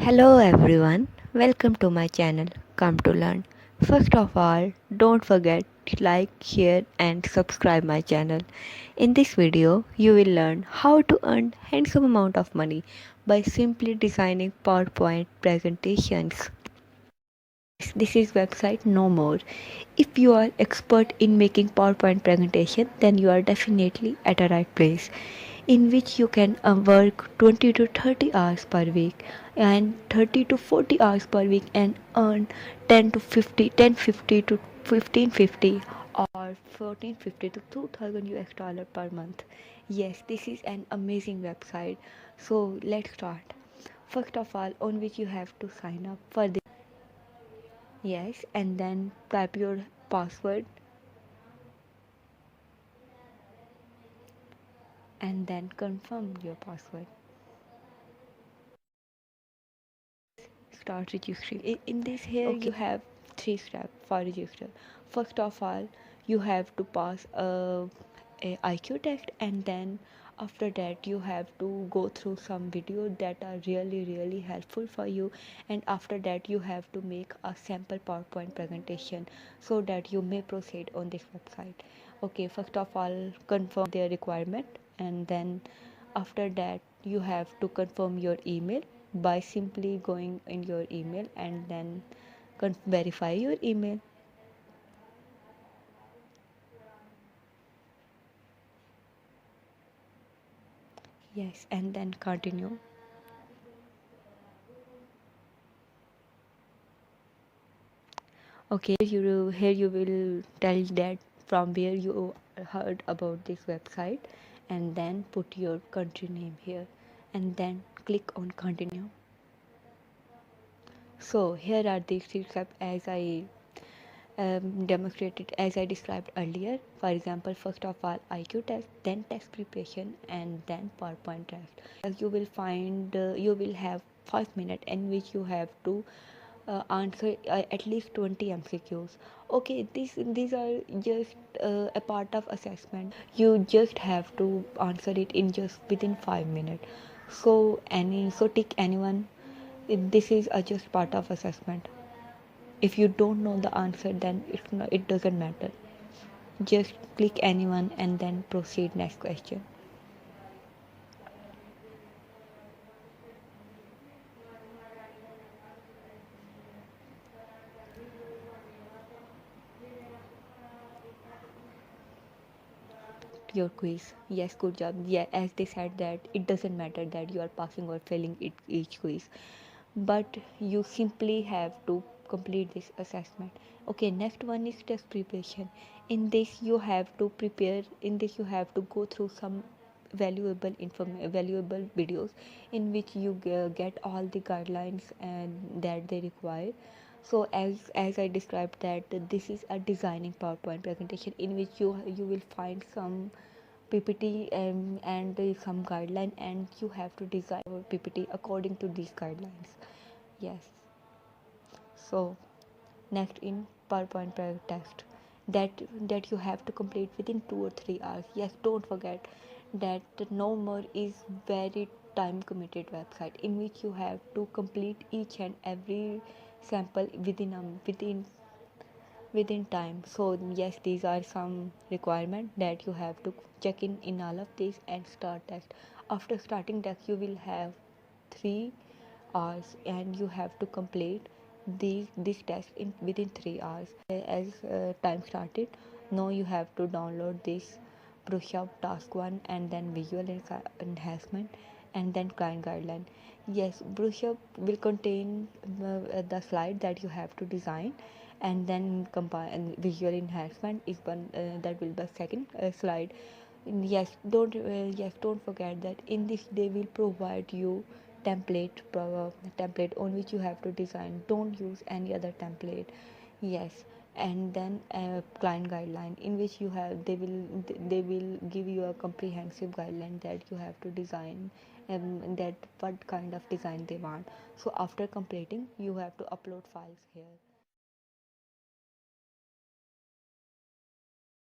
Hello everyone, welcome to my channel Come to Learn. First of all, don't forget to like, share and subscribe my channel. In this video, you will learn how to earn handsome amount of money by simply designing PowerPoint presentations. This is website no more. If you are expert in making PowerPoint presentation, then you are definitely at the right place, in which you can work 20 to 30 hours per week and 30 to 40 hours per week and earn 10 to 50 1050 to 1550 or 1450 to 2000 US dollar per month. Yes, this is an amazing website. So let's start. First of all, on which you have to sign up for this. Yes, and then type your password and then confirm your password. Start registering. In this here you have three steps for register. First of all, you have to pass a IQ test, and then after that you have to go through some videos that are really helpful for you, and after that you have to make a sample PowerPoint presentation so that you may proceed on this website. Okay, first of all confirm their requirement, and then after that you have to confirm your email by simply going in your email and then verify your email. Yes, and then continue. Okay, here you will tell that from where you heard about this website, and then put your country name here and then click on continue. So here are the three steps as I demonstrated, as I described earlier. For example, first of all IQ test, then test preparation, and then PowerPoint test. You will find you will have 5 minutes in which you have to answer at least 20 MCQs. Okay, these are just a part of assessment. You just have to answer it in just within 5 minutes. So tick anyone. This is just part of assessment. If you don't know the answer, then it doesn't matter. Just click anyone and then proceed next question. Your quiz. Yes, good job. Yeah, as they said that it doesn't matter that you are passing or failing each quiz, but you simply have to complete this assessment. Okay, next one is test preparation. In this you have to prepare. In this you have to go through some valuable videos in which you get all the guidelines and that they require. So as I described that this is a designing PowerPoint presentation in which you will find some PPT and some guideline, and you have to design your PPT according to these guidelines. Yes. So next in PowerPoint test that you have to complete within 2 or 3 hours. Yes, don't forget that No More is very time committed website in which you have to complete each and every sample within time. So yes, these are some requirement that you have to check in all of these and start test. After starting test you will have 3 hours and you have to complete this test in within 3 hours. As time started, now you have to download this brush up task one and then visual enhancement and then client guideline. Yes, brush up will contain the slide that you have to design, and then visual enhancement is one that will be the second slide. Yes, don't forget that in this they will provide you template on which you have to design. Don't use any other template. Yes, and then a client guideline in which they will give you a comprehensive guideline that you have to design and that what kind of design they want. So after completing you have to upload files here.